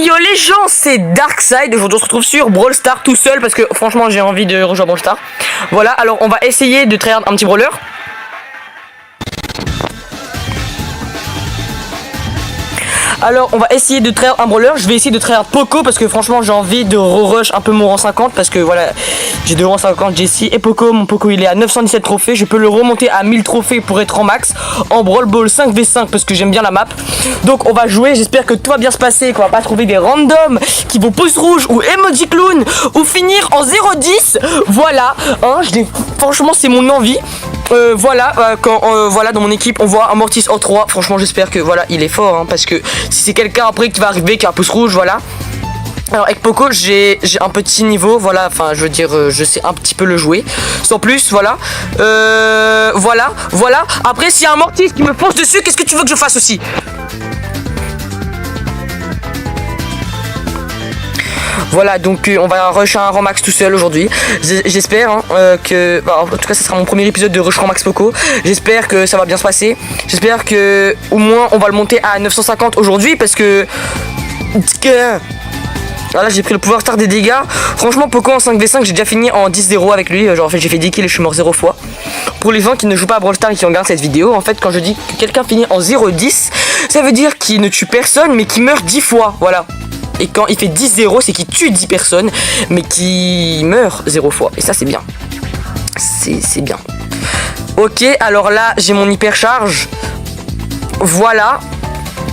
Yo les gens, c'est Darkside. Aujourd'hui on se retrouve sur Brawl Stars tout seul parce que franchement j'ai envie de rejoindre Brawl Stars. Voilà, alors on va essayer de tryhard un petit brawler. Alors on va essayer de tryhard un brawler. Je vais essayer de tryhard Poco parce que franchement j'ai envie de rush un peu mon rang 50. Parce que voilà, j'ai 2 rangs 50 Jessie et Poco. Mon Poco il est à 917 trophées. Je peux le remonter à 1000 trophées pour être en max en Brawl Ball 5v5 parce que j'aime bien la map. Donc on va jouer, j'espère que tout va bien se passer, qu'on va pas trouver des randoms qui vont pouce rouge ou emoji clown ou finir en 0-10. Voilà, hein, franchement c'est mon envie. Voilà, voilà, dans mon équipe on voit un Mortis en 3. Franchement j'espère que voilà il est fort, hein, parce que si c'est quelqu'un après qui va arriver qui a un pouce rouge, voilà. Alors avec Poco j'ai un petit niveau, voilà, enfin je veux dire je sais un petit peu le jouer sans plus, voilà. Voilà. Après s'il y a un Mortis qui me fonce dessus, qu'est-ce que tu veux que je fasse aussi? Voilà, donc on va rush un rang max tout seul aujourd'hui. J'espère hein, que... Bah, en tout cas, ça sera mon premier épisode de rush rang max Poco. J'espère que ça va bien se passer. J'espère que au moins on va le monter à 950 aujourd'hui parce que... Voilà, j'ai pris le pouvoir star des dégâts. Franchement, Poco en 5v5, j'ai déjà fini en 10-0 avec lui. Genre, en fait, j'ai fait 10 kills et je suis mort 0 fois. Pour les gens qui ne jouent pas à Brawl Stars et qui regardent cette vidéo, en fait, quand je dis que quelqu'un finit en 0-10, ça veut dire qu'il ne tue personne mais qu'il meurt 10 fois. Voilà. Et quand il fait 10-0, c'est qu'il tue 10 personnes, mais qui meurt 0 fois. Et ça, c'est bien. C'est bien. Ok, alors là, j'ai mon hyper charge. Voilà.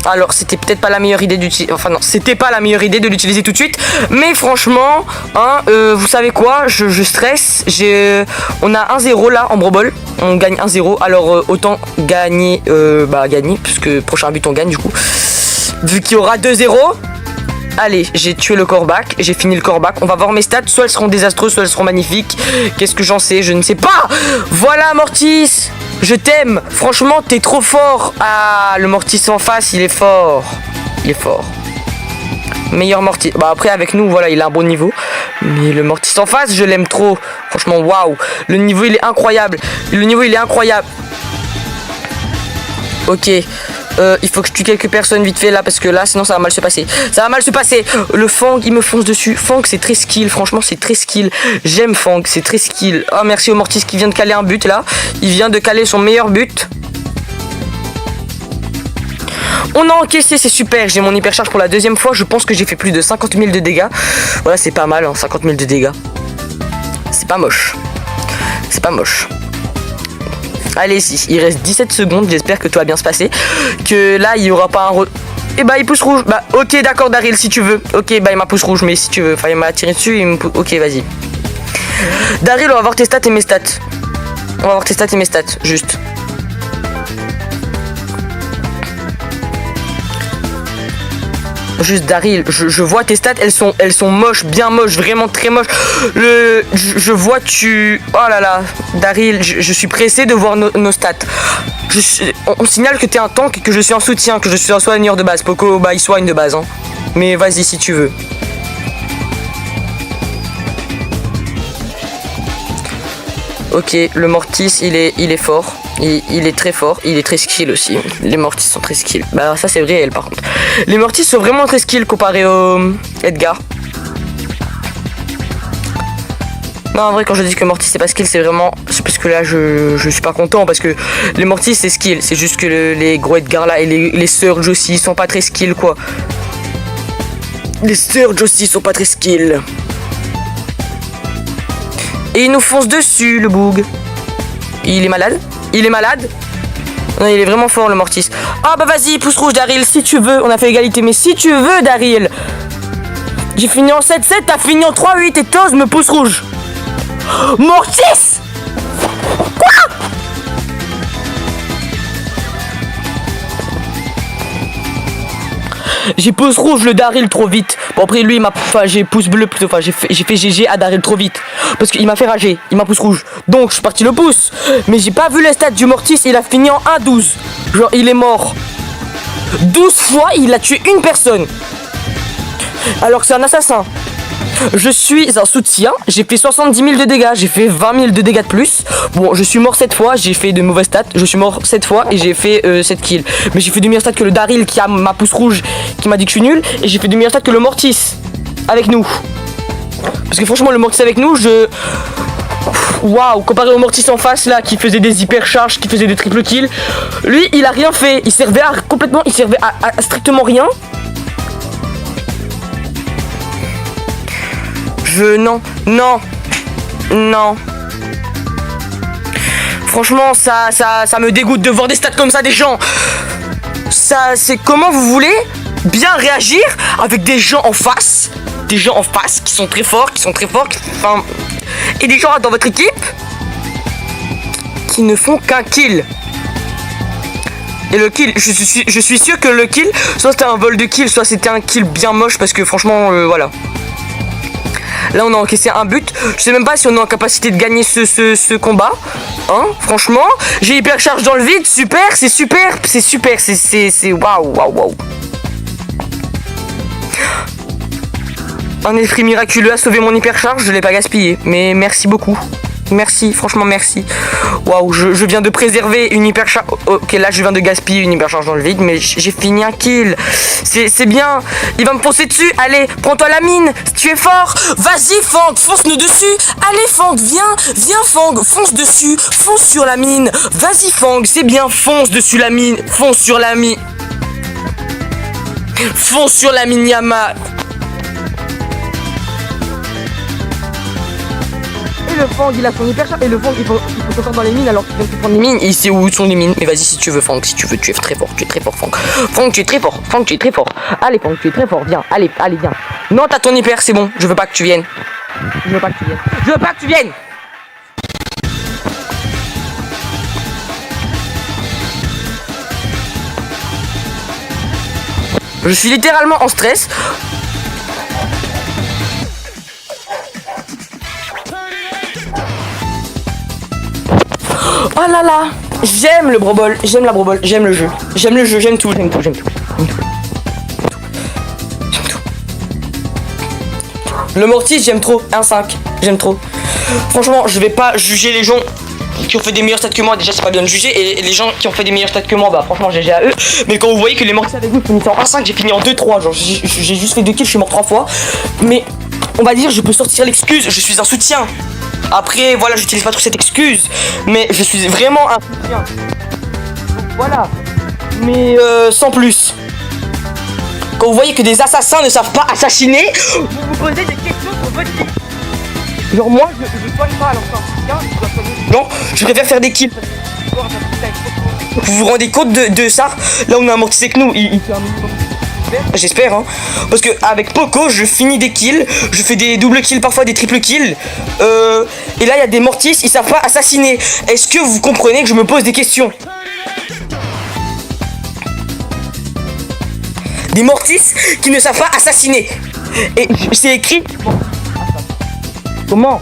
Alors, c'était peut-être pas la meilleure idée d'utiliser... Enfin, non, c'était pas la meilleure idée de l'utiliser tout de suite. Mais franchement, hein, vous savez quoi, je stresse. On a 1-0 là, en Brawl Ball. On gagne 1-0. Alors, autant gagner... gagner, puisque prochain but, on gagne, du coup. Vu qu'il y aura 2-0... Allez, j'ai tué le corbac, j'ai fini le corbac. On va voir mes stats, soit elles seront désastreuses, soit elles seront magnifiques. Qu'est-ce que j'en sais? Je ne sais pas. Voilà Mortis, je t'aime. Franchement, t'es trop fort. Ah, le Mortis en face, il est fort. Il est fort. Meilleur Mortis. Bah après, avec nous, voilà, il a un bon niveau. Mais le Mortis en face, je l'aime trop. Franchement, waouh. Le niveau, il est incroyable. Ok. Il faut que je tue quelques personnes vite fait là parce que là sinon ça va mal se passer. Le Fang il me fonce dessus. Fang c'est très skill, franchement c'est très skill. J'aime Fang, c'est très skill. Oh merci au Mortis qui vient de caler un but là. Il vient de caler son meilleur but. On a encaissé, c'est super. J'ai mon hyper charge pour la deuxième fois. Je pense que j'ai fait plus de 50 000 de dégâts. Voilà c'est pas mal hein, 50 000 de dégâts. C'est pas moche. Allez-y, il reste 17 secondes, j'espère que tout va bien se passer. Que là, il n'y aura pas un... Eh bah, il pousse rouge. Bah, ok, d'accord, Daryl, si tu veux. Ok, bah, il m'a pousse rouge, mais si tu veux. Enfin, il m'a tiré dessus, il me pousse... Ok, vas-y. Daryl, on va voir tes stats et mes stats. Juste. Juste Daryl, je vois tes stats, elles sont moches, bien moches, vraiment très moches. Je vois oh là là, Daryl, je suis pressé de voir nos stats. On signale que t'es un tank et que je suis un soutien, que je suis un soigneur de base. Poco, bah il soigne de base, hein. Mais vas-y si tu veux. Ok, le Mortis, il est fort. Il est très fort, il est très skill aussi. Les Mortis sont très skill. Bah ça c'est réel par contre. Les Mortis sont vraiment très skill comparé au Edgar. Non en vrai quand je dis que Mortis c'est pas skill c'est vraiment... C'est parce que là je suis pas content parce que les Mortis c'est skill. C'est juste que les gros Edgar là et les sœurs Josie sont pas très skill quoi. Les sœurs Josie sont pas très skill. Et il nous fonce dessus le boug. Il est malade. Non, il est vraiment fort le Mortis. Ah bah vas-y, pouce rouge Daryl, si tu veux. On a fait égalité, mais si tu veux Daryl. J'ai fini en 7-7, t'as fini en 3-8 et t'oses me pouce rouge. Mortis. Quoi? J'ai pouce rouge le Daryl trop vite. Bon après lui j'ai pouce bleu plutôt. Enfin j'ai fait GG à Daryl trop vite. Parce qu'il m'a fait rager. Il m'a pouce rouge. Donc je suis parti le pouce. Mais j'ai pas vu les stats du Mortis. Il a fini en 1-12. Genre il est mort 12 fois. Il a tué une personne. Alors que c'est un assassin. Je suis un soutien, j'ai fait 70 000 de dégâts, j'ai fait 20 000 de dégâts de plus. Bon, je suis mort 7 fois, j'ai fait de mauvaises stats. Je suis mort 7 fois et j'ai fait 7 kills. Mais j'ai fait de meilleures stats que le Daryl qui a ma pouce rouge, qui m'a dit que je suis nul et j'ai fait de meilleurs stats que le Mortis avec nous. Parce que franchement, le Mortis avec nous, waouh, comparé au Mortis en face là qui faisait des hyper charges, qui faisait des triple kills, lui il a rien fait, il servait à strictement rien. Non. Franchement, ça me dégoûte de voir des stats comme ça des gens. Ça, c'est comment vous voulez bien réagir avec des gens en face qui sont très forts, enfin, et des gens dans votre équipe qui ne font qu'un kill. Et le kill, je suis sûr que le kill, soit c'était un vol de kill, soit c'était un kill bien moche parce que franchement, voilà. Là on a encaissé un but. Je sais même pas si on est en capacité de gagner ce combat. Hein, franchement. J'ai hyper charge dans le vide. Super. C'est waouh. Un esprit miraculeux a sauvé mon hyper charge. Je l'ai pas gaspillé. Mais merci beaucoup. Merci, franchement merci. Waouh, je viens de préserver une hyper charge. Ok, là je viens de gaspiller une hyper charge dans le vide, mais j'ai fini un kill. C'est bien. Il va me foncer dessus. Allez, prends-toi la mine. Tu es fort. Vas-y, Fang, fonce-nous dessus. Allez, Fang, viens, Fang, fonce dessus. Fonce sur la mine. Vas-y, Fang, c'est bien. Fonce dessus la mine. Fonce sur la mine. Fonce sur la mine, Yama. Le Fang il a son hyper charge et le Fang il faut sortir dans les mines alors qu'il vient de prendre les mines. Il sait où sont les mines. Mais vas-y si tu veux Fang, si tu veux, tu es très fort, Fang. Fang tu es très fort, Allez Fang tu es très fort, viens, allez viens. Non t'as ton hyper, c'est bon, je veux pas que tu viennes. Je suis littéralement en stress. Oh là là, j'aime le brobol, j'aime la brobol, j'aime le jeu, j'aime tout. Le Mortis, j'aime trop, 1-5, j'aime trop. Franchement, je vais pas juger les gens qui ont fait des meilleurs stats que moi, déjà c'est pas bien de juger, et les gens qui ont fait des meilleurs stats que moi, bah franchement GG à eux. Mais quand vous voyez que les Mortis avec vous finissent en 1-5, j'ai fini en 2-3, genre j'ai juste fait 2 kills, je suis mort 3 fois. Mais on va dire, je peux sortir l'excuse, je suis un soutien. Après, voilà, j'utilise pas trop cette excuse, mais je suis vraiment un soutien. Voilà. Mais sans plus. Quand vous voyez que des assassins ne savent pas assassiner, vous vous posez des questions sur votre vie. Genre moi, je soigne pas alors ça. Non, je préfère faire des kills. Vous vous rendez compte de ça? Là, on a amorti avec nous. Il fait un minimum. J'espère hein. Parce que avec Poco je finis des kills. Je fais des doubles kills, parfois des triples kills. Et là il y a des Mortis, ils savent pas assassiner. Est-ce que vous comprenez que je me pose des questions? Des Mortis qui ne savent pas assassiner. Et c'est écrit. Comment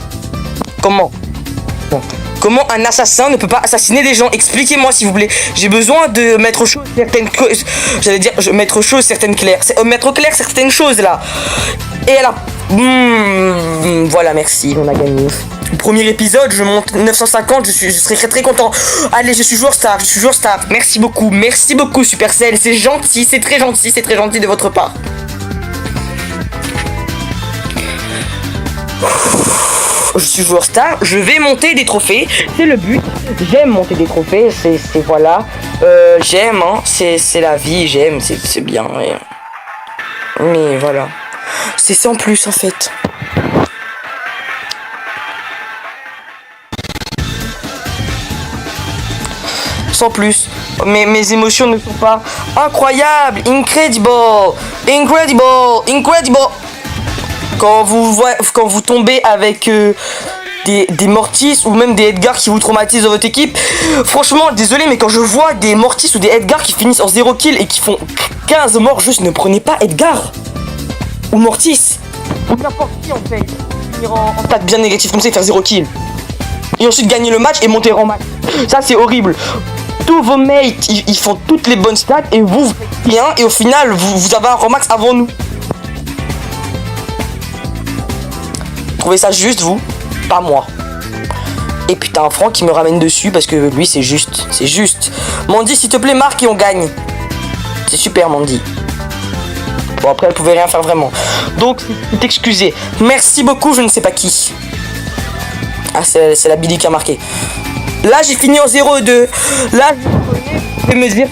Comment un assassin ne peut pas assassiner des gens? Expliquez-moi s'il vous plaît. J'ai besoin de mettre au chaud certaines choses. J'allais dire, mettre au chaud certaines claires. Mettre au clair certaines choses là. Et elle a... voilà, merci, on a gagné. Premier épisode, je monte 950, je serai très content. Allez, je suis joueur star. Merci beaucoup Supercell. C'est gentil, c'est très gentil de votre part. Je suis joueur star, je vais monter des trophées, c'est le but. J'aime monter des trophées, c'est voilà. J'aime, hein, c'est la vie, j'aime, c'est bien. Mais voilà, c'est sans plus en fait. Sans plus. Mes émotions ne sont pas incroyables, incredible. Quand vous tombez avec des Mortis ou même des Edgar qui vous traumatisent dans votre équipe, franchement désolé mais quand je vois des Mortis ou des Edgar qui finissent en 0 kill et qui font 15 morts, juste ne prenez pas Edgar ou Mortis ou n'importe qui en fait. Finir en stat bien négatif comme ça et faire 0 kill et ensuite gagner le match et monter en max, ça c'est horrible. Tous vos mates ils font toutes les bonnes stats et vous faites rien et au final vous avez un Romax avant nous. Trouvez ça juste vous, pas moi. Et putain, Franck qui me ramène dessus parce que lui c'est juste. Mandy s'il te plaît marque et on gagne. C'est super Mandy. Bon, après, elle pouvait rien faire vraiment. Donc, excusez. Merci beaucoup, je ne sais pas qui. Ah, c'est la Billy qui a marqué. Là, j'ai fini en 0-2. Là, je vais me dire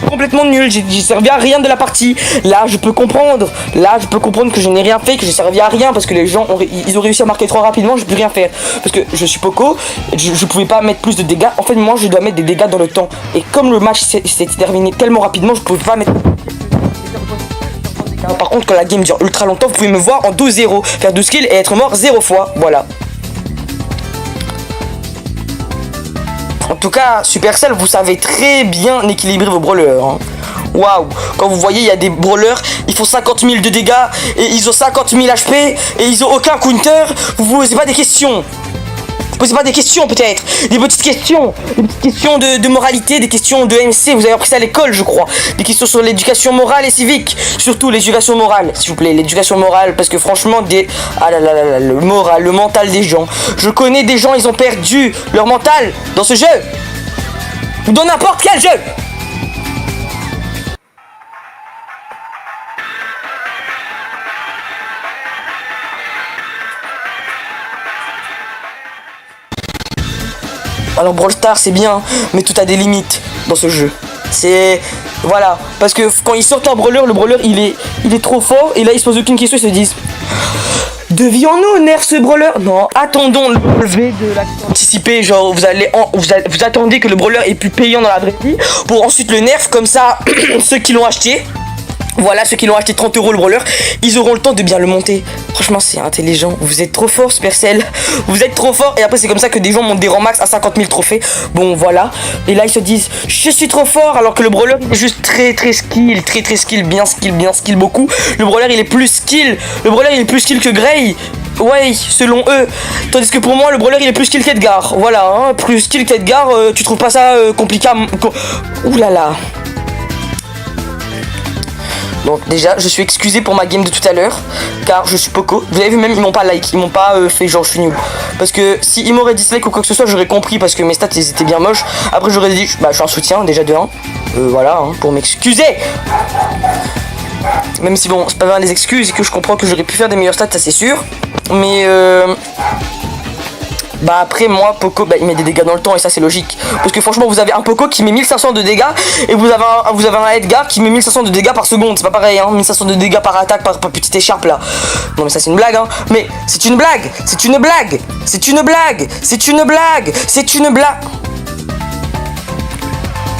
complètement nul, j'ai servi à rien de la partie. Là, je peux comprendre. Là, je peux comprendre que je n'ai rien fait, que j'ai servi à rien parce que les gens ils ont réussi à marquer trop rapidement. Je peux rien faire parce que je suis Poco. Je pouvais pas mettre plus de dégâts. En fait, moi, je dois mettre des dégâts dans le temps. Et comme le match s'est terminé tellement rapidement, je pouvais pas mettre. Par contre, quand la game dure ultra longtemps, vous pouvez me voir en 12-0, faire 12 kills et être mort 0 fois. Voilà. En tout cas, Supercell, vous savez très bien équilibrer vos brawlers. Hein. Waouh! Quand vous voyez, il y a des brawlers, ils font 50 000 de dégâts et ils ont 50 000 HP et ils ont aucun counter. Vous vous posez pas des questions. Vous posez pas des questions peut-être. Des petites questions. Des petites questions de moralité, des questions de MC. Vous avez appris ça à l'école, je crois. Des questions sur l'éducation morale et civique. Surtout l'éducation morale, s'il vous plaît. L'éducation morale, parce que franchement, ah là là là là, le moral, le mental des gens. Je connais des gens, ils ont perdu leur mental dans ce jeu. Ou dans n'importe quel jeu. Alors Brawl Stars c'est bien, mais tout a des limites dans ce jeu. C'est... Voilà, parce que quand ils sortent un brawler, le brawler il est trop fort, et là ils se posent aucune question, ils se disent... Devions-nous nerf ce brawler? Non, attendons le lever de l'action anticipée, genre vous attendez que le brawler est plus payant dans la vraie vie, pour ensuite le nerf, comme ça, ceux qui l'ont acheté... Voilà, ceux qui l'ont acheté 30 € le brawler, ils auront le temps de bien le monter. Franchement, c'est intelligent. Vous êtes trop fort, Supercell. Vous êtes trop fort. Et après, c'est comme ça que des gens montent des rangs max à 50 000 trophées. Bon, voilà. Et là, ils se disent, je suis trop fort. Alors que le brawler, il est juste très skill. Très skill. Bien skill beaucoup. Le brawler, il est plus skill. Le brawler, il est plus skill que Gray. Ouais, selon eux. Tandis que pour moi, le brawler, il est plus skill qu'Edgar. Voilà, hein. Plus skill qu'Edgar, tu trouves pas ça compliqué à... Ouh là là. Donc déjà, je suis excusé pour ma game de tout à l'heure, car je suis Poco. Vous avez vu, même ils m'ont pas like, ils m'ont pas fait genre je suis nul. Parce que si ils m'auraient dislike ou quoi que ce soit, j'aurais compris parce que mes stats ils étaient bien moches. Après j'aurais dit, bah je suis un soutien déjà de 1. Voilà, hein, pour m'excuser. Même si bon, c'est pas vraiment des excuses et que je comprends que j'aurais pu faire des meilleurs stats, ça c'est sûr. Mais bah après moi Poco bah, il met des dégâts dans le temps et ça c'est logique. Parce que franchement vous avez un Poco qui met 1500 de dégâts et vous avez un Edgar qui met 1500 de dégâts par seconde. C'est pas pareil hein, 1500 de dégâts par attaque par petite écharpe là. Non mais ça c'est une blague hein. Mais c'est une blague. C'est une blague. C'est une blague. C'est une blague. C'est une blague.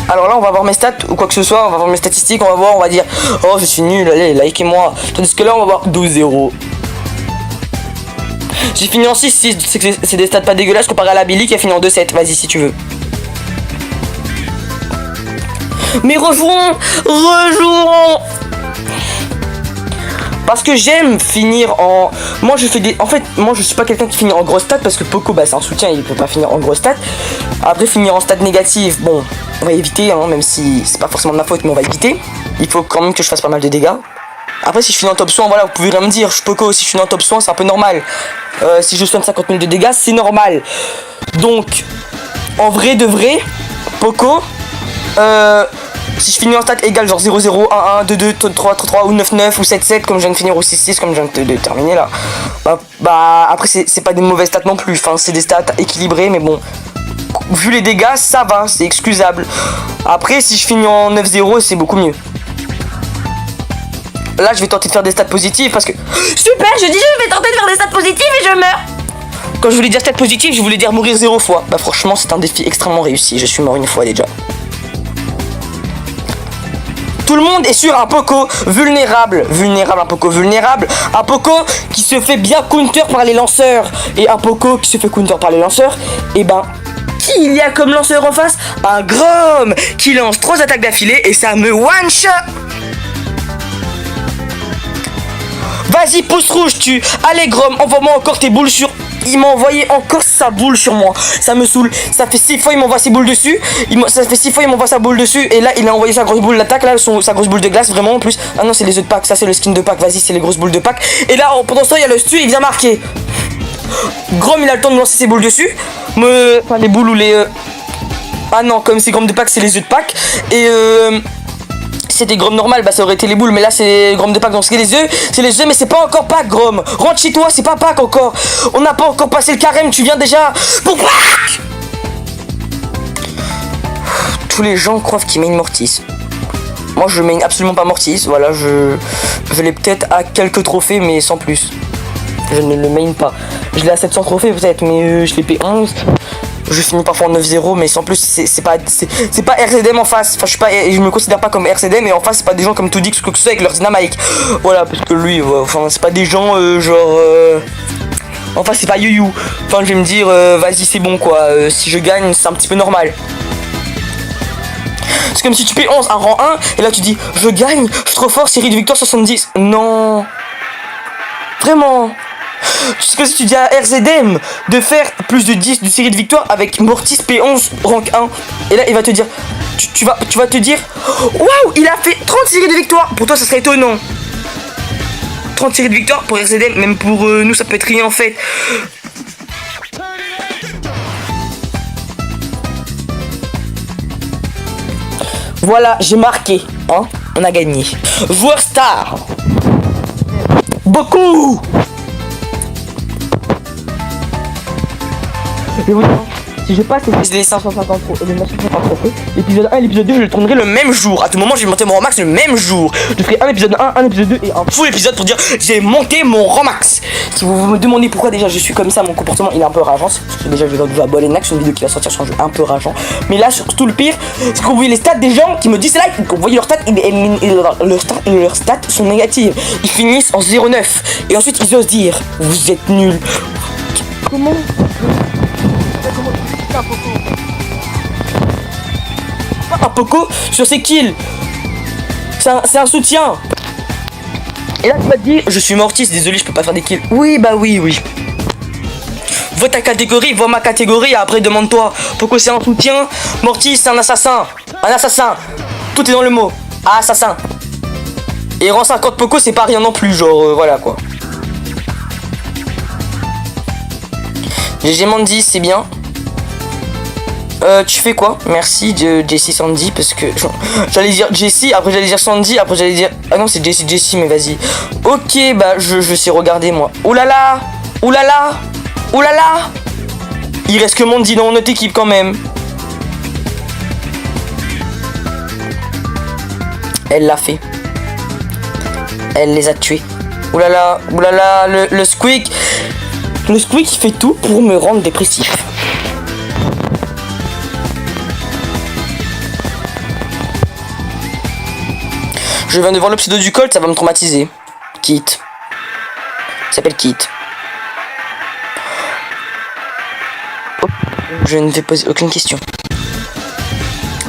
Alors là on va voir mes stats ou quoi que ce soit, on va voir mes statistiques, on va voir, on va dire oh je suis nul, allez likez-moi. Tandis que là on va voir 12-0. J'ai fini en 6, c'est des stats pas dégueulasses comparé à la Billy qui a fini en 2-7. Vas-y si tu veux. Mais rejouons. Parce que j'aime finir en... Moi je fais des... En fait, moi je suis pas quelqu'un qui finit en grosse stats parce que Poco, bah c'est un soutien, il peut pas finir en grosse stats. Après finir en stats négatives, bon, on va éviter, hein, même si c'est pas forcément de ma faute, mais on va éviter. Il faut quand même que je fasse pas mal de dégâts. Après si je finis en top soin, voilà, vous pouvez rien me dire, je suis Poco, si je finis en top soin, c'est un peu normal. Si je soigne 50 000 de dégâts, c'est normal. Donc, en vrai de vrai, Poco, si je finis en stat égale genre 0, 0, 1, 1, 2, 2, 3, 3, 3 ou 9, 9 ou 7, 7 comme je viens de finir ou 6, 6 comme je viens de terminer là. Bah après c'est pas des mauvaises stats non plus, enfin c'est des stats équilibrées mais bon. Vu les dégâts, ça va, c'est excusable. Après si je finis en 9, 0, c'est beaucoup mieux. Là je vais tenter de faire des stats positives parce que... Super, je dis je vais tenter de faire des stats positives et je meurs. Quand je voulais dire stats positives, je voulais dire mourir 0 fois. Bah franchement c'est un défi extrêmement réussi, je suis mort une fois déjà. Tout le monde est sur un Poco vulnérable. Un Poco vulnérable. Un Poco qui se fait bien counter par les lanceurs. Et un Poco qui se fait counter par les lanceurs. Et ben, qui il y a comme lanceur en face? Un Grom qui lance 3 attaques d'affilée et ça me one-shot. Vas-y, pouce rouge, tu. Allez, Grom, envoie-moi encore tes boules sur... Il m'a envoyé encore sa boule sur moi. Ça me saoule. Ça fait 6 fois il m'envoie ses boules dessus. Ça fait 6 fois il m'envoie sa boule dessus. Et là il a envoyé sa grosse boule d'attaque. Là sa grosse boule de glace vraiment en plus. Ah non c'est les œufs de Pâques. Ça c'est le skin de Pâques. Vas-y c'est les grosses boules de Pâques. Et là pendant ce temps il y a le stu. Il vient marquer. Grom il a le temps de lancer ses boules dessus. Enfin les boules ou les... Ah non comme c'est Grom de Pâques c'est les œufs de Pâques. Et c'était Grom normal, bah ça aurait été les boules, mais là c'est Grom de Pâques, donc c'est les œufs, mais c'est pas encore Pâques, Grom. Rentre chez toi, c'est pas Pâques encore. On n'a pas encore passé le carême, tu viens déjà pour Pâques. Tous les gens croient qu'ils main Mortis. Moi je main absolument pas Mortis, voilà, je l'ai peut-être à quelques trophées, mais sans plus. Je ne le main pas. Je l'ai à 700 trophées peut-être, mais je l'ai P11. Je finis parfois en 9-0, mais sans plus, c'est pas RCDM en face. Enfin, je me considère pas comme RCDM, mais en face, c'est pas des gens comme Tudix ou avec leur dynamique. Voilà, parce que lui, enfin, c'est pas des gens enfin, c'est pas you. Enfin, je vais me dire, vas-y, c'est bon quoi. Si je gagne, c'est un petit peu normal. C'est comme si tu payes 11 un rang 1, et là tu dis, je gagne, je suis trop fort, série de victoire 70. Non. Vraiment. C'est comme si tu dis à RZM de faire plus de 10 de série de victoires avec Mortis P11 rank 1. Et là il va te dire, tu vas te dire, waouh, il a fait 30 séries de victoires. Pour toi ça serait étonnant. 30 séries de victoires pour RZM, même pour nous ça peut être rien en fait. Voilà, j'ai marqué, hein, on a gagné. Joueur star. Beaucoup. Je vais vous dire, si je passe les 550 trophées, l'épisode 1 et l'épisode 2, je le tournerai le même jour. À tout moment, je vais monter mon rang max le même jour. Je ferai un épisode 1, un épisode 2 et un full épisode pour dire j'ai monté mon rang max. Si vous me demandez pourquoi déjà je suis comme ça, mon comportement il est un peu rageant. Parce que déjà je vais à Bolenax, une vidéo qui va sortir sur un jeu un peu rageant. Mais là, surtout le pire, c'est qu'on voit les stats des gens qui me dislike. Qu'on voit leurs stats et leurs stats sont négatives. Ils finissent en 0,9. Et ensuite ils osent dire vous êtes nuls. Comment un Poco sur ses kills. C'est un soutien. Et là tu vas te dire je suis Mortis, désolé je peux pas faire des kills. Oui bah oui. Vois ta catégorie, vois ma catégorie, après demande-toi. Poco c'est un soutien, Mortis c'est un assassin. Un assassin. Tout est dans le mot. Assassin. Et rang 50 Poco c'est pas rien non plus, genre voilà quoi. GG Mandy c'est bien. Tu fais quoi? Merci de Jessie Sandy parce que j'allais dire Jessie, après j'allais dire Sandy, après j'allais dire ah non c'est Jessie mais vas-y. Ok bah je sais regarder moi. Oulala, oulala, oulala. Il reste que Mandy dans notre équipe quand même. Elle l'a fait. Elle les a tués. Oulala, oulala, le Squeak. Le Squeak il fait tout pour me rendre dépressif. Je viens de voir le pseudo du Colt, ça va me traumatiser. Kit. Il s'appelle Kit. Je ne vais poser aucune question.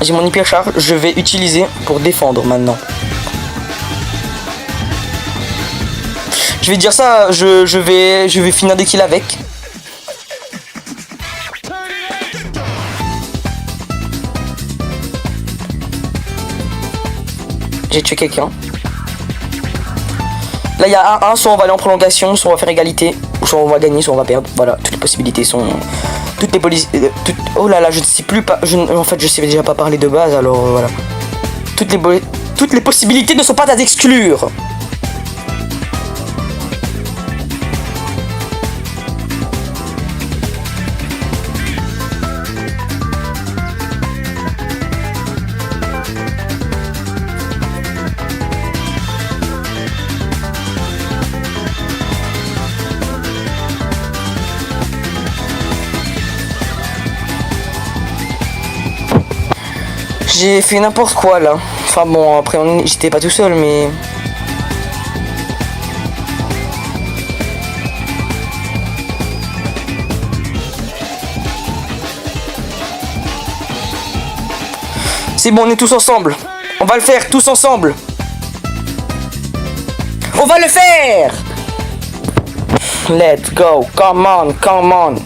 J'ai mon hyper charge, je vais utiliser pour défendre maintenant. Je vais dire ça, je vais finir des kills avec. J'ai tué quelqu'un. Là il y a un, soit on va aller en prolongation, soit on va faire égalité, ou soit on va gagner, soit on va perdre. Voilà, toutes les possibilités sont... Oh là là, je ne sais plus pas... En fait, je sais déjà pas parler de base, alors voilà. Toutes les possibilités ne sont pas à exclure. J'ai fait n'importe quoi là. Enfin bon, après j'étais pas tout seul mais... C'est bon, on est tous ensemble. On va le faire tous ensemble. On va le faire. Let's go. Come on, come on.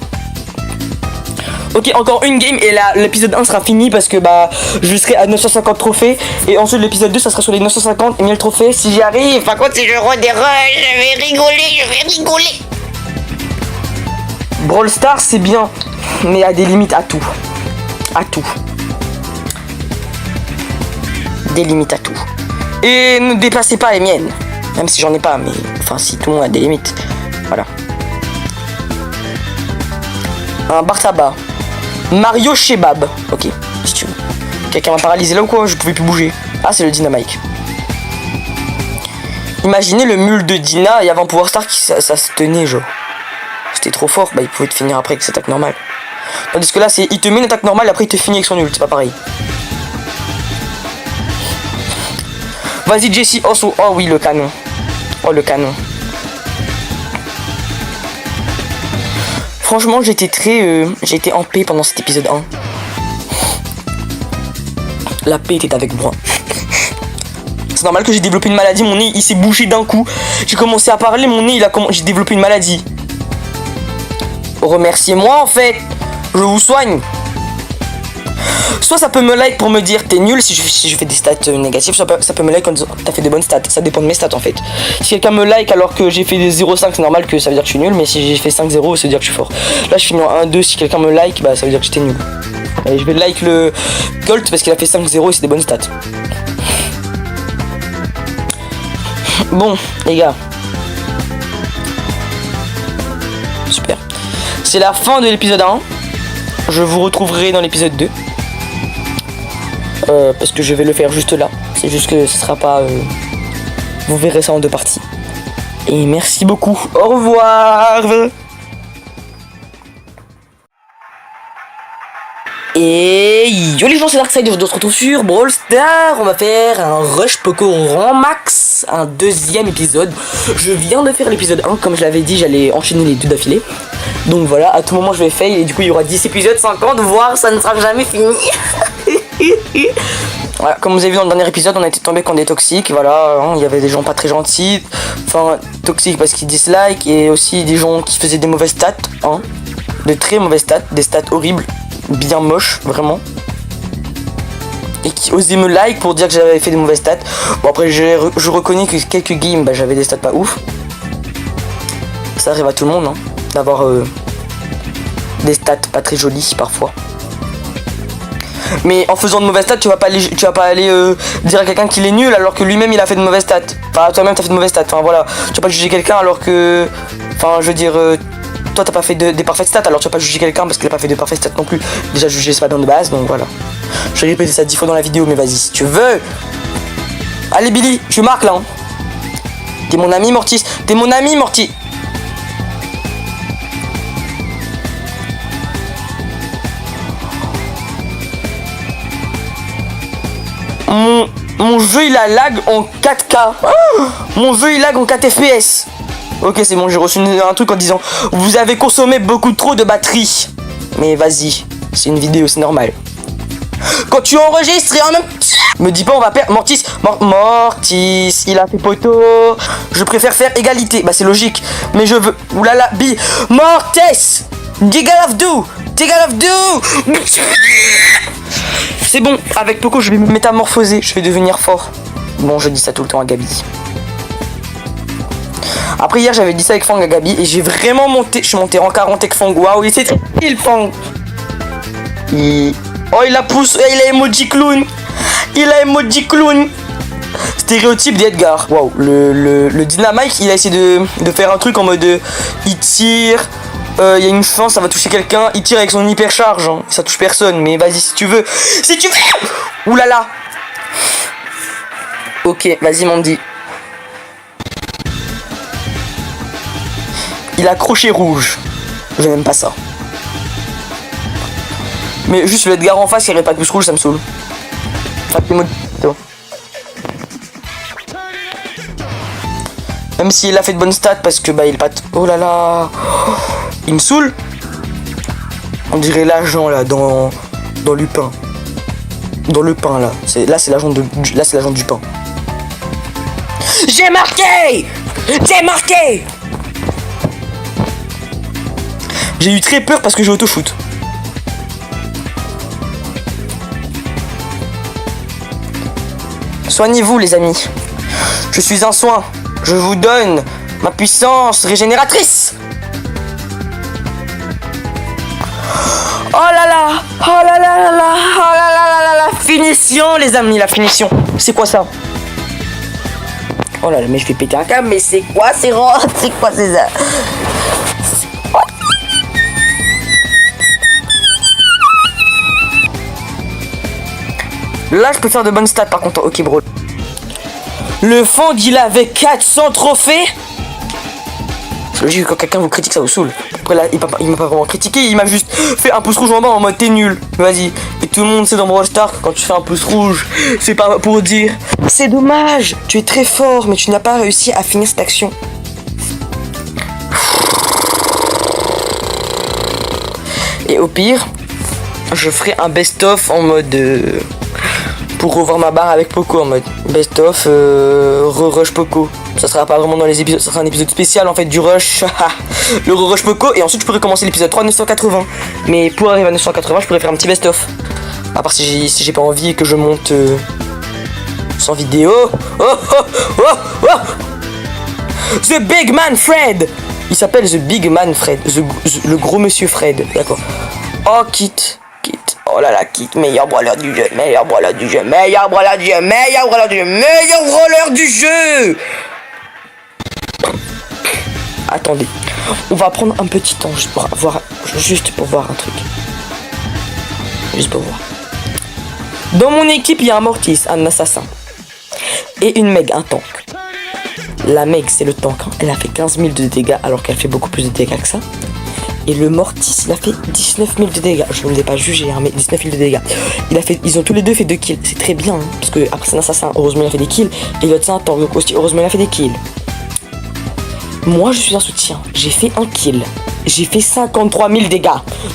Ok, encore une game et là l'épisode 1 sera fini parce que bah je serai à 950 trophées et ensuite l'épisode 2 ça sera sur les 950 et 1000 trophées si j'y arrive. Par contre si je redéroge, je vais rigoler. Brawl Stars c'est bien mais il y a des limites à tout. À tout. Des limites à tout. Et ne dépassez pas les miennes. Même si j'en ai pas, mais enfin si tout le monde a des limites. Voilà. Un bar tabac. Mario Shebab. Ok, si tu veux. Quelqu'un m'a paralysé là ou quoi? Je pouvais plus bouger. Ah, c'est le Dynamite. Imaginez le mule de Dina et avant Power Star qui ça se tenait, genre. C'était trop fort. Bah, il pouvait te finir après avec cette attaque normale. Tandis que là, c'est il te met une attaque normale et après il te finit avec son ult. C'est pas pareil. Vas-y, Jessie. Oh oui, le canon. Oh, le canon. Franchement, j'étais en paix pendant cet épisode 1. La paix était avec moi. C'est normal que j'ai développé une maladie, mon nez il s'est bouché d'un coup. J'ai commencé à parler, mon nez j'ai développé une maladie. Remerciez-moi en fait. Je vous soigne. Soit ça peut me like pour me dire t'es nul si je fais des stats négatives, soit ça peut me like quand t'as fait des bonnes stats. Ça dépend de mes stats en fait. Si quelqu'un me like alors que j'ai fait des 0,5, c'est normal que ça veut dire que je suis nul, mais si j'ai fait 5,0, ça veut dire que je suis fort. Là je finis en 1,2, si quelqu'un me like, bah ça veut dire que j'étais nul. Et je vais like le Colt parce qu'il a fait 5,0 et c'est des bonnes stats. Bon les gars. Super. C'est la fin de l'épisode 1. Je vous retrouverai dans l'épisode 2. Parce que je vais le faire juste là. C'est juste que ce sera pas... Vous verrez ça en 2 parties. Et merci beaucoup. Au revoir. Et yo les gens, c'est Darkside, je se retrouve sur Brawl Stars. On va faire un Rush Poco Rang Max, un 2e épisode. Je viens de faire l'épisode 1, comme je l'avais dit, j'allais enchaîner les 2 d'affilée. Donc voilà, à tout moment je vais fail et du coup il y aura 10 épisodes, 50, voire ça ne sera jamais fini. Voilà, comme vous avez vu dans le dernier épisode, on a été tombé contre des toxiques, voilà, hein, il y avait des gens pas très gentils, enfin toxiques parce qu'ils dislike, et aussi des gens qui faisaient des mauvaises stats, hein, de très mauvaises stats, des stats horribles, bien moches, vraiment. Et qui osaient me like pour dire que j'avais fait des mauvaises stats. Bon après je reconnais que quelques games, bah, j'avais des stats pas ouf. Ça arrive à tout le monde, hein, d'avoir des stats pas très jolies parfois. Mais en faisant de mauvaises stats, tu vas pas aller dire à quelqu'un qu'il est nul alors que lui-même il a fait de mauvaises stats. Enfin, toi-même t'as fait de mauvaises stats. Enfin voilà, tu vas pas juger quelqu'un alors que, enfin, je veux dire, toi t'as pas fait des parfaites stats, alors tu vas pas juger quelqu'un parce qu'il a pas fait de parfaites stats non plus. Déjà juger c'est pas bien de base, donc voilà. Je vais répéter ça 10 fois dans la vidéo, mais vas-y si tu veux. Allez Billy, tu marques là. Hein. T'es mon ami Mortis, t'es mon ami Morty. Mon jeu il a lag en 4K. Mon jeu il lag en 4 FPS. Ok c'est bon, j'ai reçu un truc en disant vous avez consommé beaucoup trop de batterie. Mais vas-y, c'est une vidéo, c'est normal. Quand tu enregistres et en même... Me dis pas on va perdre. Mortis, Mortis, il a fait poteau. Je préfère faire égalité. Bah c'est logique. Mais je veux... Oulala, Mortis, Digga of Do. C'est bon, avec Poco je vais me métamorphoser, je vais devenir fort. Bon, je dis ça tout le temps à Gabi. Après hier j'avais dit ça avec Fang à Gabi et j'ai vraiment monté, je suis monté en 40 avec Fang. Waouh, c'est il Fang. Oh il a poussé, il a emoji clown. Stéréotype d'Edgar. Waouh, le Dynamite il a essayé de faire un truc en mode il tire. Il y a une chance, ça va toucher quelqu'un. Il tire avec son hyper charge, hein. Ça touche personne, mais vas-y si tu veux. Oulala. Ok, vas-y Mandy. Il a crochet rouge. J'aime pas ça. Mais juste le Edgar en face, il n'y aurait pas de pouce rouge, ça me saoule. Enfin, c'est bon. Même s'il a fait de bonnes stats parce que bah il pâte. Oh là là. Il me saoule. On dirait l'agent là dans Lupin. Dans le pain là. C'est l'agent du pain. J'ai marqué. J'ai eu très peur parce que j'ai auto-shoot. Soignez-vous les amis. Je suis un soin. Je vous donne ma puissance régénératrice. Oh là là. La finition les amis, la finition. C'est quoi ça? Oh là là, mais je vais péter un câble, mais c'est quoi ces rangs? C'est quoi ces... Là, je peux faire de bonnes stats par contre. Ok, bro. Le Fang, il avait 400 trophées. C'est logique que quand quelqu'un vous critique, ça vous saoule. Après là, il m'a pas vraiment critiqué, il m'a juste fait un pouce rouge en bas en mode t'es nul. Vas-y. Et tout le monde sait dans Brawl Stars que quand tu fais un pouce rouge, c'est pas pour dire c'est dommage, tu es très fort, mais tu n'as pas réussi à finir cette action. Et au pire, je ferai un best-of en mode... pour revoir ma barre avec Poco en mode best-of re-rush Poco. Ça sera pas vraiment dans les épisodes, ça sera un épisode spécial en fait du rush. Le re-rush Poco et ensuite je pourrais commencer l'épisode 3 980. Mais pour arriver à 980 je pourrais faire un petit best-of. À part si j'ai pas envie et que je monte sans vidéo. The Big Man Fred. Il s'appelle The Big Man Fred. Le gros monsieur Fred. D'accord. Oh Kit. Oh là là, Kit, meilleur brawler du jeu, meilleur brawler du jeu, meilleur brawler du jeu, meilleur brawler du jeu, meilleur brawler du jeu. Attendez, on va prendre un petit temps juste pour voir un truc. Juste pour voir. Dans mon équipe, il y a un Mortis, un assassin. Et une Meg, un tank. La Meg, c'est le tank. Hein. Elle a fait 15 000 de dégâts alors qu'elle fait beaucoup plus de dégâts que ça. Et le Mortis, il a fait 19 000 de dégâts. Je ne les ai pas jugés, hein, mais 19 000 de dégâts. Ils ont tous les deux fait 2 kills. C'est très bien, hein, parce que après c'est un assassin, heureusement il a fait des kills. Et l'autre c'est un tank, donc aussi heureusement il a fait des kills. Moi je suis un soutien. J'ai fait un kill. J'ai fait 53 000 dégâts.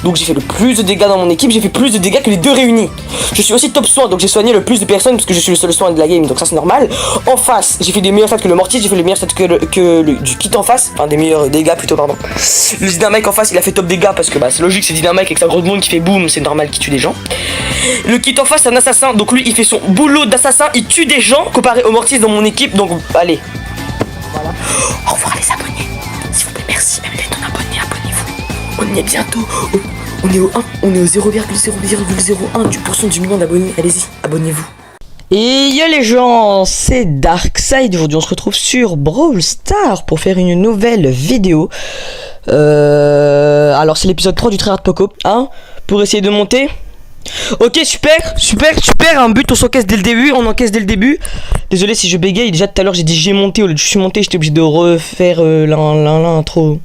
Donc j'ai fait le plus de dégâts dans mon équipe. J'ai fait plus de dégâts que les deux réunis. Je suis aussi top soin, donc j'ai soigné le plus de personnes parce que je suis le seul soin de la game, donc ça c'est normal. En face, j'ai fait des meilleurs stats que le Mortis, j'ai fait les meilleurs stats que du Kit en face. Enfin des meilleurs dégâts plutôt, pardon. Le Dynamite en face, il a fait top dégâts parce que bah c'est logique, c'est Dynamite avec sa grosse bombe qui fait boum, c'est normal qu'il tue des gens. Le Kit en face, c'est un assassin, donc lui il fait son boulot d'assassin, il tue des gens comparé au Mortis dans mon équipe, donc allez. Voilà. Au revoir les abonnés. S'il vous plaît, merci. Même les non-abonnés, abonnez-vous. On y est bientôt. On est au 1. On est au 0,0,01% du million d'abonnés. Allez-y, abonnez-vous. Et yo les gens, c'est Darkside. Aujourd'hui, on se retrouve sur Brawl Stars pour faire une nouvelle vidéo. Alors, c'est l'épisode 3 du Tryhard Poco. Hein, pour essayer de monter. Ok, super, un but, on s'encaisse dès le début, on encaisse dès le début. Désolé si je bégaye, déjà tout à l'heure j'ai dit j'ai monté, au lieu de je suis monté, j'étais obligé de refaire l'intro.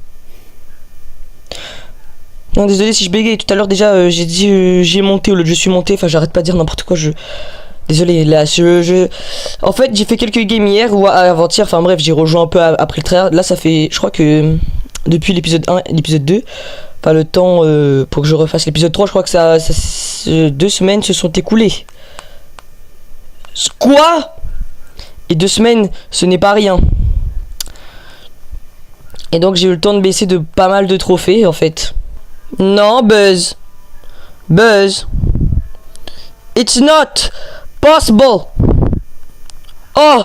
Non, désolé si je bégaye, tout à l'heure déjà j'ai dit j'ai monté au lieu de je suis monté, enfin j'arrête pas de dire n'importe quoi, Désolé, là, En fait, j'ai fait quelques games hier ou avant-hier, enfin bref, j'ai rejoint un peu après le tryhard. Là, ça fait, je crois que depuis l'épisode 1 et l'épisode 2, pas le temps pour que je refasse l'épisode 3, je crois que 2 semaines se sont écoulées. Quoi? Et 2 semaines, ce n'est pas rien. Et donc, j'ai eu le temps de baisser de pas mal de trophées, en fait. Non, Buzz. It's not possible. Oh,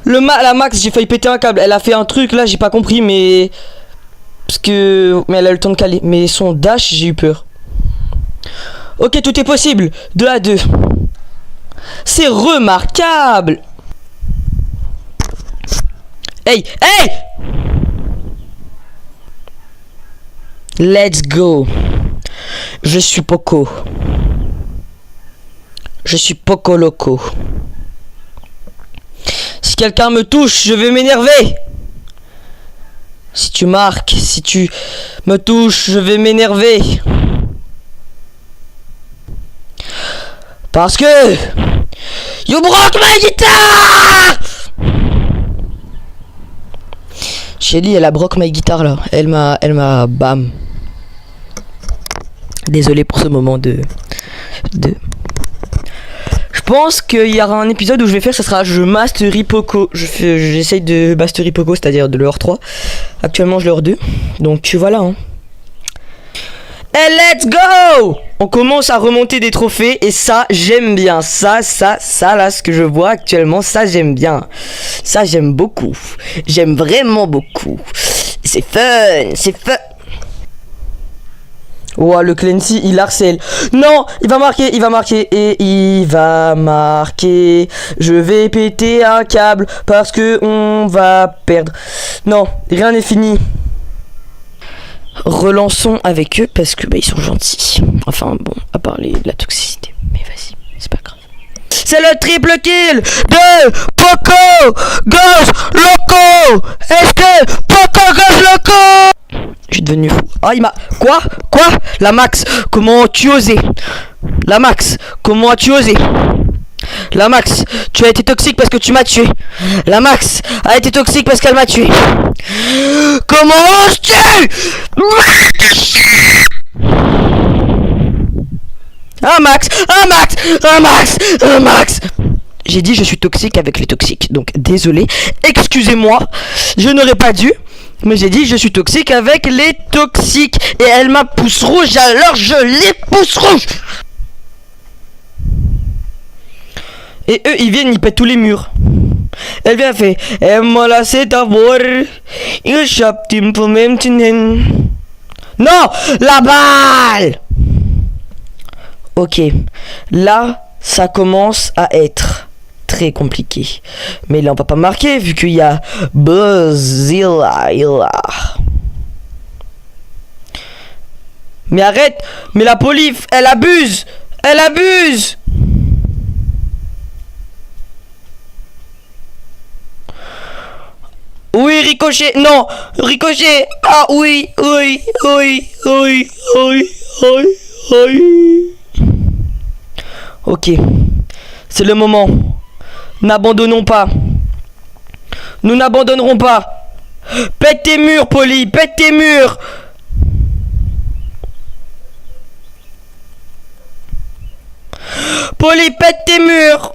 la Max, j'ai failli péter un câble. Elle a fait un truc là, j'ai pas compris, mais mais elle a eu le temps de caler. Mais son dash, j'ai eu peur. Ok, tout est possible. 2 à 2. C'est remarquable. Hey. Let's go. Je suis Poco. Je suis Poco Loco. Si quelqu'un me touche, je vais m'énerver. Si tu marques, si tu me touches, je vais m'énerver. Parce que you broke my guitar. Shelly, elle a broke my guitar là. Elle m'a bam. Désolé pour ce moment de. Je pense qu'il y aura un épisode où je vais faire, ça sera je mastery Poco. J'essaye de mastery Poco, c'est-à-dire de l'heure 3. Actuellement, je l'heure 2. Donc voilà. Hein. Et let's go! On commence à remonter des trophées et ça, j'aime bien. Ça là, ce que je vois actuellement, ça, j'aime bien. Ça, j'aime beaucoup. J'aime vraiment beaucoup. C'est fun. Oh, le Clancy, il harcèle. Non, il va marquer, et il va marquer. Je vais péter un câble parce que on va perdre. Non, rien n'est fini. Relançons avec eux parce que ils sont gentils. Enfin bon, à parler de la toxicité. Mais vas-y, c'est pas grave. C'est le triple kill de Poco Goes Loco. Est-ce que Poco Goes Loco? Je suis devenu fou. Ah, il m'a... Quoi? La Max, comment as-tu osé? La Max, comment as-tu osé? La Max, tu as été toxique parce que tu m'as tué. La Max a été toxique parce qu'elle m'a tué. Comment oses-tu? Max. J'ai dit je suis toxique avec les toxiques. Donc désolé, excusez-moi, je n'aurais pas dû. Mais j'ai dit je suis toxique avec les toxiques. Et elle m'a pouce rouge, alors je les pousse rouge. Et eux ils viennent, ils pètent tous les murs. Elle vient fait moi là c'est d'abord. Il chope tim pour même tinen. Non, la balle. Ok, là ça commence à être très compliqué. Mais là on va pas marquer vu qu'il y a Buzzilla. Mais arrête. Mais la police, elle abuse. Oui, ricochet. Non, ricochet. Ah oui. Ok, c'est le moment. N'abandonnons pas. Nous n'abandonnerons pas. Pète tes murs, Poli, pète tes murs. Poli, pète tes murs.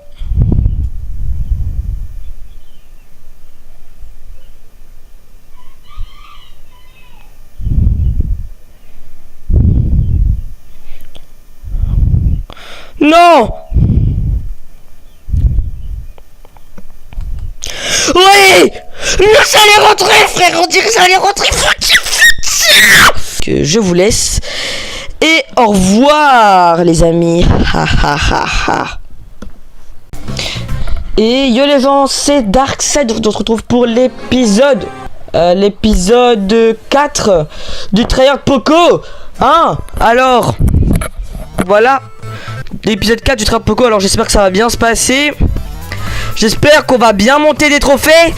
Non. Oui. Ça allait rentrer, frère. On dirait que ça allait rentrer. Que je vous laisse. Et au revoir, les amis. Et yo les gens, c'est Darkside. On se retrouve pour l'épisode. L'épisode 4 du Treyarch Poco. Hein? Alors, voilà. L'épisode 4 du Treyarch Poco. Alors j'espère que ça va bien se passer. J'espère qu'on va bien monter des trophées.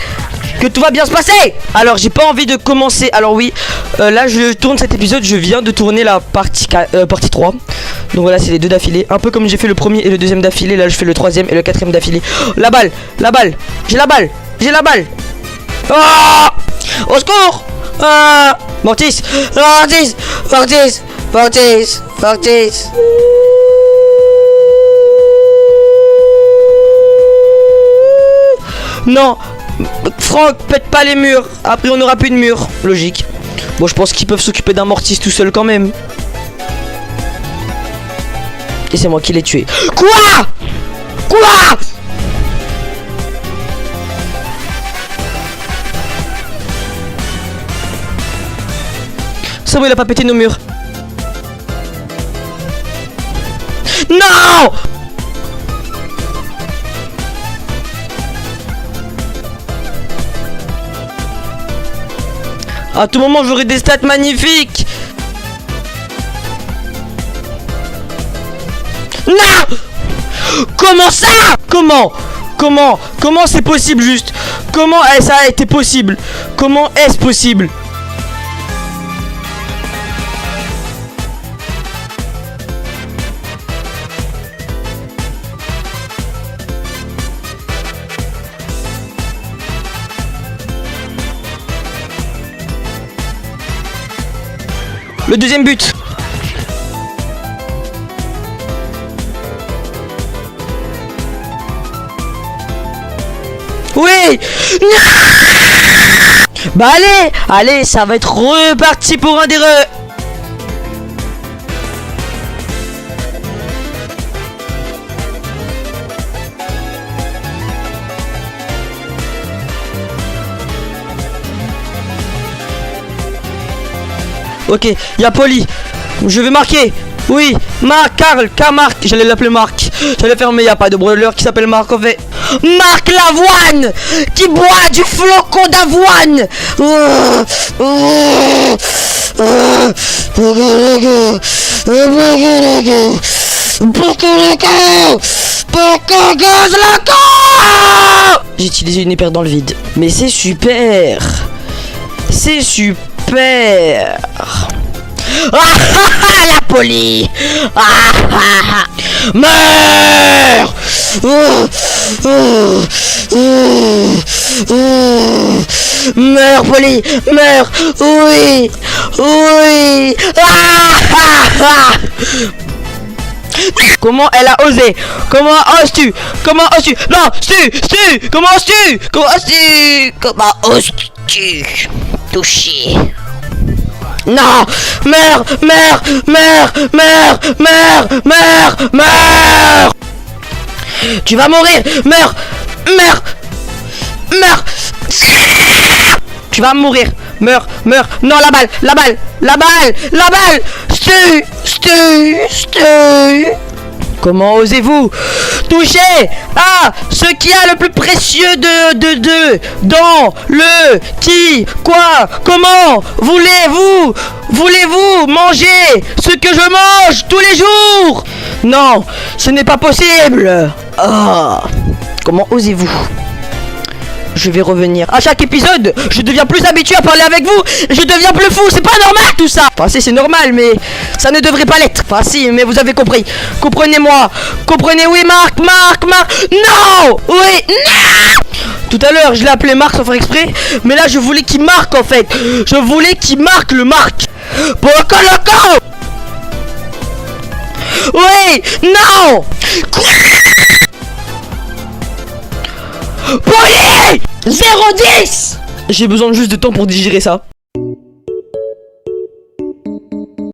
Que tout va bien se passer. Alors j'ai pas envie de commencer. Alors oui, là je tourne cet épisode. Je viens de tourner la partie 3. Donc voilà, c'est les deux d'affilée. Un peu comme j'ai fait le premier et le deuxième d'affilée. Là je fais le troisième et le quatrième d'affilée. Oh, la balle. J'ai la balle. Oh, au secours. Mortis. Non, Franck, pète pas les murs. Après on aura plus de murs. Logique. Bon, je pense qu'ils peuvent s'occuper d'un Mortis tout seul quand même. Et c'est moi qui l'ai tué. Quoi? C'est bon, il a pas pété nos murs. Non! À tout moment j'aurai des stats magnifiques. Non! Comment ça? Comment c'est possible juste? Comment ça a été possible? Comment est-ce possible? Le deuxième but. Oui. Bah allez, ça va être reparti pour un des Ok, il y a Poli. Je vais marquer. Oui, Marc, Marc. J'allais l'appeler Marc. J'allais faire, mais il n'y a pas de brawler qui s'appelle Marc en fait. Marc Lavoine qui boit du flocon d'avoine. J'ai utilisé une hyper dans le vide. Mais c'est super. C'est super. La Poli. Meurs. Meurs, Poli. Meurs. Oui. Oui. Comment elle a osé? Comment oses-tu? Comment oses-tu? Non, Stu! Comment oses-tu? Comment oses-tu? Comment oses-tu toucher? Non! Meurs! Meurs! Meurs! Meurs! Meurs! Meurs! Meurs! Tu vas mourir! Meurs! Meurs! Meurs! Tu vas mourir! Meurs! Meurs! Non, la balle! La balle! La balle! La balle! Stu! Comment osez-vous toucher à ce qui a le plus précieux dans le qui, quoi, comment voulez-vous manger ce que je mange tous les jours? Non, ce n'est pas possible. Comment osez-vous? Je vais revenir. À chaque épisode, je deviens plus habitué à parler avec vous. Et je deviens plus fou. C'est pas normal tout ça. Enfin si, c'est normal, mais ça ne devrait pas l'être. Enfin si, mais vous avez compris. Comprenez-moi. Comprenez, oui, Marc. Non. Oui, non. Tout à l'heure, je l'ai appelé Marc sans faire exprès. Mais là, je voulais qu'il marque en fait. Je voulais qu'il marque le Marc. Poco Loco. Oui, non. Poli 0-10. J'ai besoin juste de temps pour digérer ça.